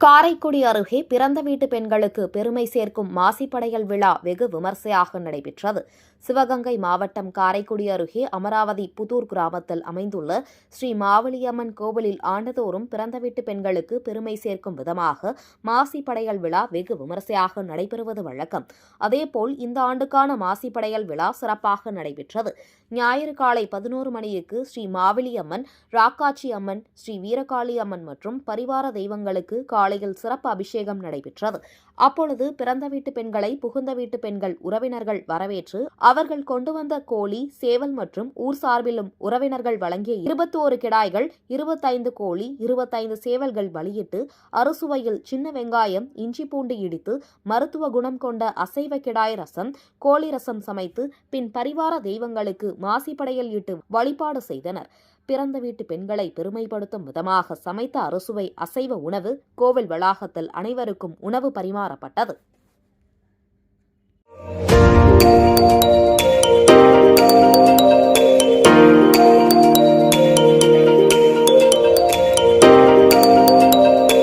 காரைக்குடி அருகே பிறந்த வீட்டு பெண்களுக்கு பெருமை சேர்க்கும் மாசிப்படையல் விழா வெகு விமர்சையாக நடைபெற்றது. சிவகங்கை மாவட்டம் காரைக்குடி அருகே அமராவதி புதூர் கிராமத்தில் அமைந்துள்ள ஸ்ரீ மாவலியம்மன் கோவிலில் ஆண்டுதோறும் பிறந்த வீட்டு பெண்களுக்கு பெருமை சேர்க்கும் விதமாக மாசிப்படையல் விழா வெகு விமர்சையாக நடைபெறுவது வழக்கம். அதேபோல் இந்த ஆண்டுக்கான மாசிப்படையல் விழா சிறப்பாக நடைபெற்றது. ஞாயிறு காலை 11 மணிக்கு ஸ்ரீ மாவலியம்மன், ராக்காச்சி அம்மன், ஸ்ரீ வீரகாளி அம்மன் மற்றும் பரிவார தெய்வங்களுக்கு காலையில் சிறப்பு அபிஷேகம் நடைபெற்றது. அப்பொழுது பிறந்த வீட்டு பெண்களை புகுந்த வீட்டு பெண்கள் உறவினர்கள் வரவேற்று அவர்கள் கொண்டு வந்த கோழி, சேவல் மற்றும் ஊர் சார்பிலும் உறவினர்கள் வழங்கிய 21 கிடாய்கள், 25 கோழி, 25 சேவல்கள் பலியிட்டு அறுசுவையில் சின்ன வெங்காயம், இஞ்சி பூண்டு இடித்து மருத்துவ குணம் கொண்ட அசைவ கிடாய் ரசம், கோழி ரசம் சமைத்து பின் பரிவார தெய்வங்களுக்கு மாசிப்படையல் இட்டு வழிபாடு செய்தனர். பிறந்த வீட்டு பெண்களை பெருமைப்படுத்தும் விதமாக சமைத்த அறுசுவை அசைவ உணவு கோவில் வளாகத்தில் அனைவருக்கும் உணவு பரிமாறப்பட்டது.